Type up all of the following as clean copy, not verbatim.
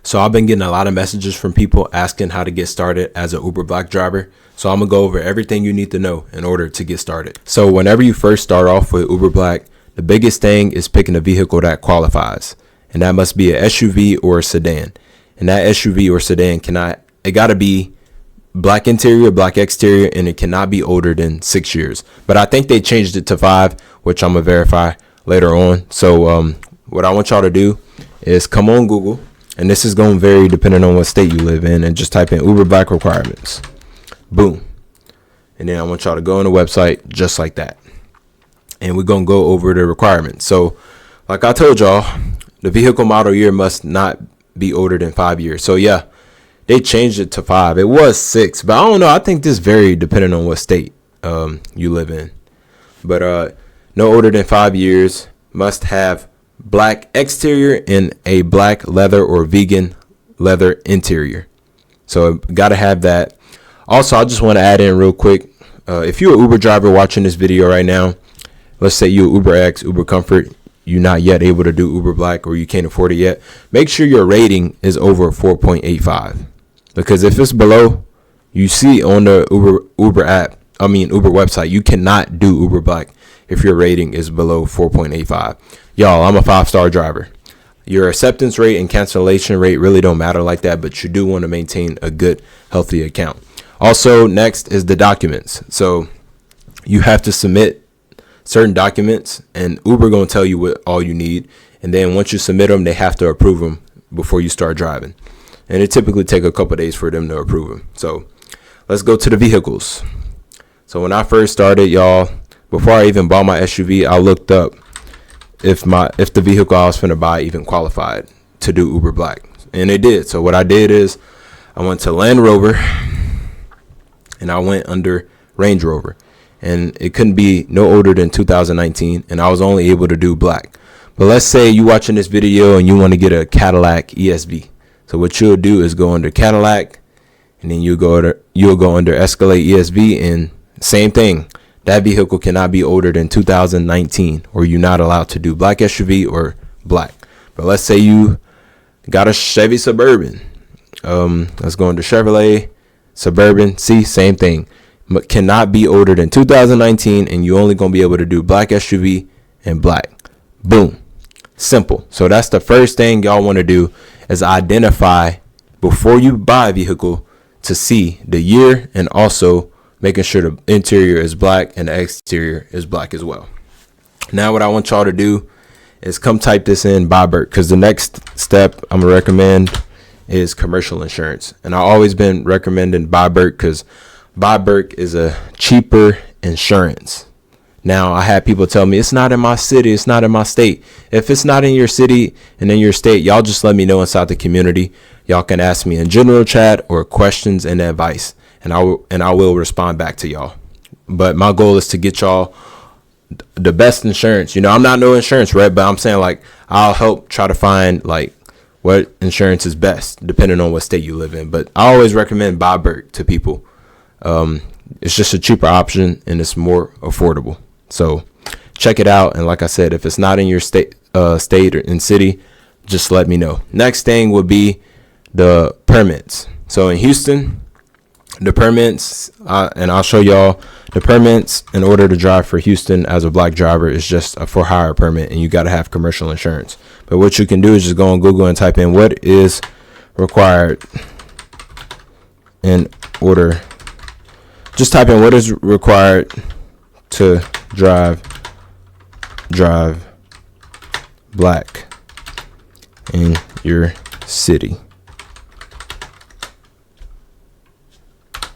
So I've been getting a lot of messages from people asking how to get started as an Uber Black driver. So I'm gonna go over everything you need to know in order to get started. So whenever you first start off with Uber Black, the biggest thing is picking a vehicle that qualifies. And that must be a SUV or a sedan. And that SUV or sedan it gotta be black interior, black exterior, and it cannot be older than 6 years. But I think they changed it to 5, which I'm gonna verify later on. So what I want y'all to do is come on Google. And this is going to vary depending on what state you live in. And just type in Uber Black requirements. Boom. And then I want y'all to go on the website just like that. And we're going to go over the requirements. So like I told y'all, the vehicle model year must not be older than 5 years. So yeah, they changed it to 5. It was 6. But I don't know. I think this varied depending on what state you live in. But no older than 5 years, must have black exterior and a black leather or vegan leather interior. So gotta have that. Also, I just want to add in real quick, if you're an Uber driver watching this video right now, let's say you're Uber X, Uber Comfort, you're not yet able to do Uber Black or you can't afford it yet, make sure your rating is over 4.85, because if it's below, you see on the Uber website, you cannot do Uber Black if your rating is below 4.85. Y'all, I'm a 5-star driver. Your acceptance rate and cancellation rate really don't matter like that, but you do want to maintain a good, healthy account. Also, next is the documents. So you have to submit certain documents, and Uber going to tell you what all you need. And then once you submit them, they have to approve them before you start driving. And it typically take a couple of days for them to approve them. So let's go to the vehicles. So when I first started, y'all, before I even bought my SUV, I looked up if the vehicle I was finna buy even qualified to do Uber Black, and it did. So what I did is I went to Land Rover and I went under Range Rover, and it couldn't be no older than 2019, and I was only able to do black. But let's say you watching this video and you want to get a Cadillac ESV. So what you'll do is go under Cadillac, and then you'll go under Escalade ESV, and same thing. That vehicle cannot be older than 2019, or you're not allowed to do black SUV or black. But let's say you got a Chevy Suburban. Let's go into Chevrolet Suburban. See, same thing. But cannot be older than 2019, and you're only going to be able to do black SUV and black. Boom. Simple. So that's the first thing y'all want to do, is identify before you buy a vehicle to see the year, and also making sure the interior is black and the exterior is black as well. Now what I want y'all to do is come type this in, Buy Burke, because the next step I'm gonna recommend is commercial insurance. And I've always been recommending Buy Burke because Buy Burke is a cheaper insurance. Now I had people tell me it's not in my city, it's not in my state. If it's not in your city and in your state, y'all just let me know inside the community. Y'all can ask me in general chat or questions and advice, and I will respond back to y'all. But my goal is to get y'all the best insurance. You know, I'm not no insurance rep, but I'm saying, like, I'll help try to find like what insurance is best depending on what state you live in. But I always recommend Buy Burke to people. It's just a cheaper option and it's more affordable. So check it out. And like I said, if it's not in your state or in city, just let me know. Next thing would be the permits. So in Houston, the permits, and I'll show y'all the permits in order to drive for Houston as a black driver is just a for hire permit, and you got to have commercial insurance. But what you can do is just go on Google and type in what is required in order. Just type in what is required to drive black in your city.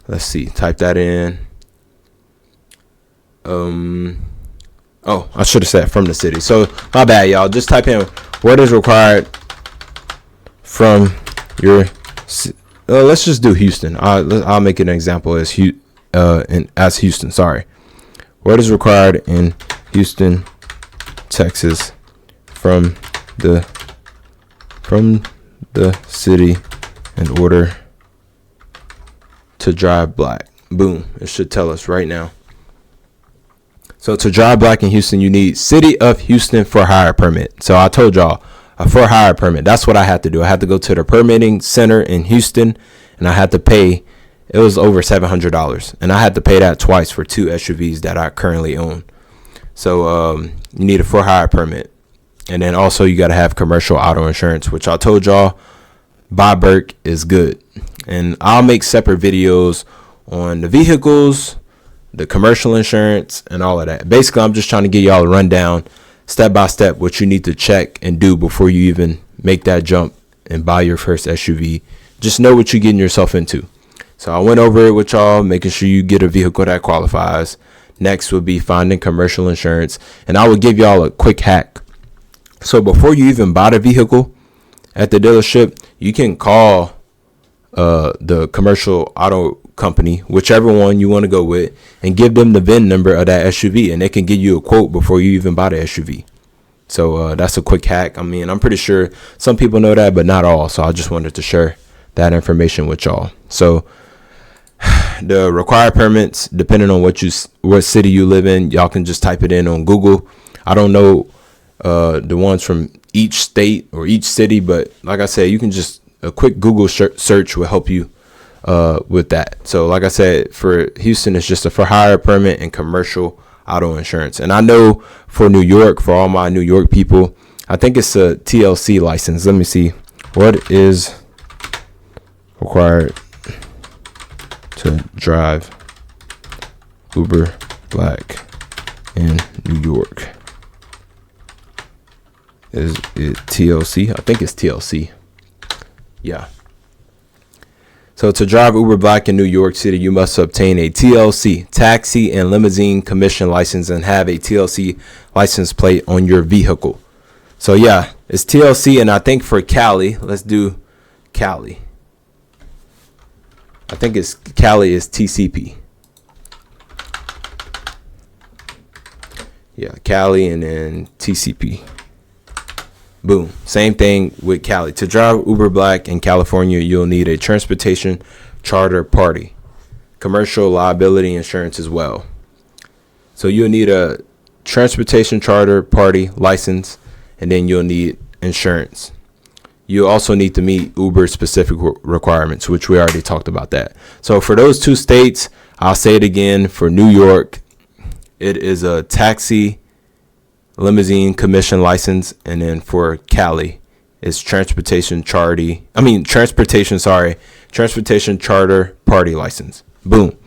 Let's see, type that in. Oh, I should have said from the city. So my bad, y'all. Just type in what is required from your let's just do Houston. I'll make an example as Houston. Sorry. What is required in Houston, Texas, from the city in order to drive black? Boom. It should tell us right now. So to drive black in Houston, you need City of Houston for hire permit. So I told y'all a for hire permit. That's what I had to do. I had to go to the permitting center in Houston, and I had to pay. It was over $700, and I had to pay that twice for 2 SUVs that I currently own. So you need a for hire permit, and then also you got to have commercial auto insurance, which I told y'all by Burke is good. And I'll make separate videos on the vehicles, the commercial insurance, and all of that. Basically, I'm just trying to give y'all a rundown, step by step, what you need to check and do before you even make that jump and buy your first SUV. Just know what you're getting yourself into. So I went over it with y'all, making sure you get a vehicle that qualifies. Next would be finding commercial insurance. And I will give y'all a quick hack. So before you even buy the vehicle at the dealership, you can call the commercial auto company, whichever one you want to go with, and give them the VIN number of that SUV, and they can give you a quote before you even buy the SUV. So that's a quick hack. I mean, I'm pretty sure some people know that, but not all. So I just wanted to share that information with y'all. So the required permits, depending on what city you live in, y'all can just type it in on Google. I don't know the ones from each state or each city, but like I said, you can just a quick Google search will help you with that. So like I said, for Houston, it's just a for hire permit and commercial auto insurance. And I know for New York, for all my New York people, I think it's a TLC license. Let me see. What is required to drive Uber Black in New York? Is it TLC? I think it's TLC. Yeah. So to drive Uber Black in New York City, you must obtain a TLC, taxi and limousine commission license, and have a TLC license plate on your vehicle. So yeah, it's TLC, and I think for Cali, let's do Cali. I think it's Cali is TCP. Yeah, Cali and then TCP. Boom. Same thing with Cali. To drive Uber Black in California, you'll need a transportation charter party, commercial liability insurance as well. So you'll need a transportation charter party license, and then you'll need insurance. You also need to meet Uber specific requirements, which we already talked about that. So for those 2 states, I'll say it again. For New York, it is a taxi limousine commission license, and then for Cali, it's transportation charter party license. Boom.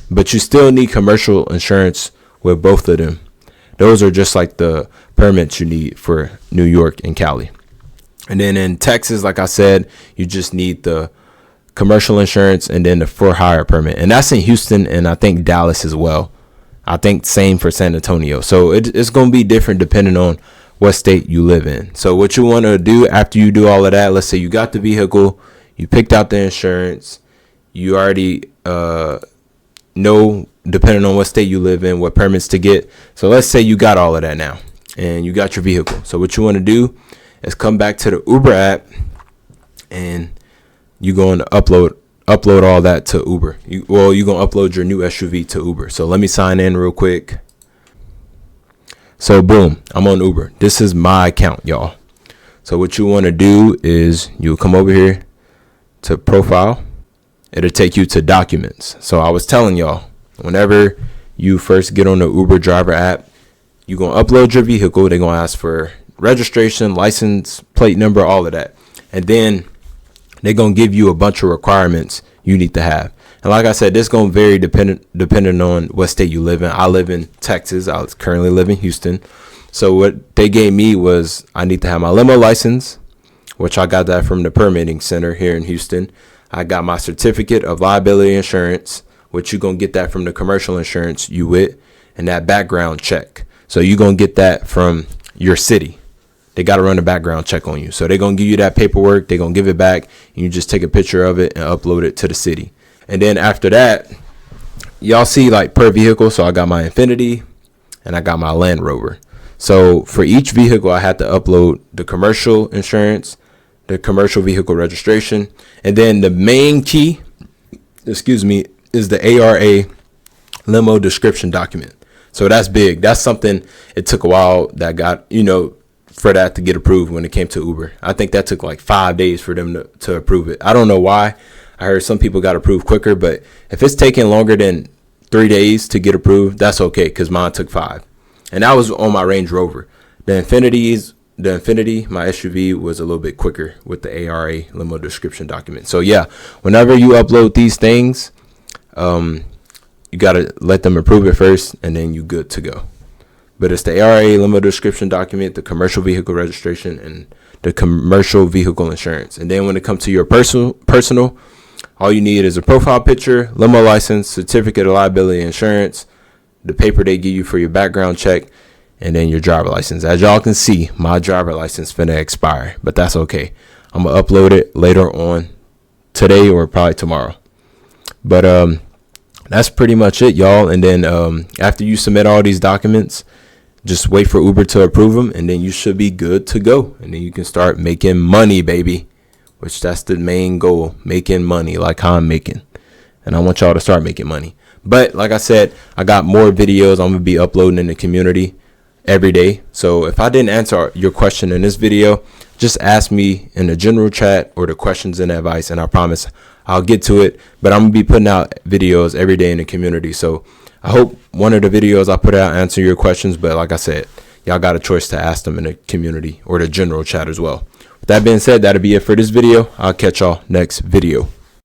But you still need commercial insurance with both of them. Those are just like the permits you need for New York and Cali. And then in Texas, like I said, you just need the commercial insurance and then the for hire permit. And that's in Houston and I think Dallas as well. I think same for San Antonio. So it's going to be different depending on what state you live in. So what you want to do after you do all of that, let's say you got the vehicle, you picked out the insurance, you already know, depending on what state you live in, what permits to get. So let's say you got all of that now and you got your vehicle. So what you want to do is come back to the Uber app, and you're going to upload all that to Uber. You're going to upload your new SUV to Uber. So let me sign in real quick. So boom, I'm on Uber. This is my account, y'all. So what you want to do is you'll come over here to profile. It'll take you to documents. So I was telling y'all, whenever you first get on the Uber driver app, you're going to upload your vehicle. They're going to ask for registration, license, plate number, all of that. And then they're going to give you a bunch of requirements you need to have. And like I said, this is going to vary depending on what state you live in. I live in Texas. I currently live in Houston. So what they gave me was I need to have my limo license, which I got that from the permitting center here in Houston. I got my certificate of liability insurance, which you're going to get that from the commercial insurance you with, and that background check. So you're going to get that from your city. They got to run a background check on you. So they're going to give you that paperwork. They're going to give it back. And you just take a picture of it and upload it to the city. And then after that, y'all see like per vehicle. So I got my Infiniti and I got my Land Rover. So for each vehicle, I had to upload the commercial insurance, the commercial vehicle registration. And then the main key, is the ARA limo description document. So that's big. That's something it took a while that got, for that to get approved when it came to Uber. I think that took like 5 days for them to approve it. I don't know why. I heard some people got approved quicker, but if it's taking longer than 3 days to get approved, that's okay, because mine took 5. And that was on my Range Rover. The Infinity, my SUV, was a little bit quicker with the ARA limo description document. So yeah, whenever you upload these things, you got to let them approve it first, and then you good to go. But it's the ARA limo description document, the commercial vehicle registration, and the commercial vehicle insurance. And then when it comes to your personal, all you need is a profile picture, limo license, certificate of liability insurance, the paper they give you for your background check, and then your driver license. As y'all can see, my driver license finna expire, but that's okay. I'm gonna upload it later on today or probably tomorrow. But that's pretty much it, y'all. And then after you submit all these documents, just wait for Uber to approve them, and then you should be good to go. And then you can start making money, baby, which that's the main goal, making money like how I'm making. And I want y'all to start making money. But like I said, I got more videos I'm going to be uploading in the community every day. So if I didn't answer your question in this video, just ask me in the general chat or the questions and advice, and I promise I'll get to it. But I'm going to be putting out videos every day in the community. So I hope one of the videos I put out answer your questions. But like I said, y'all got a choice to ask them in the community or the general chat as well. With that being said, that'll be it for this video. I'll catch y'all next video.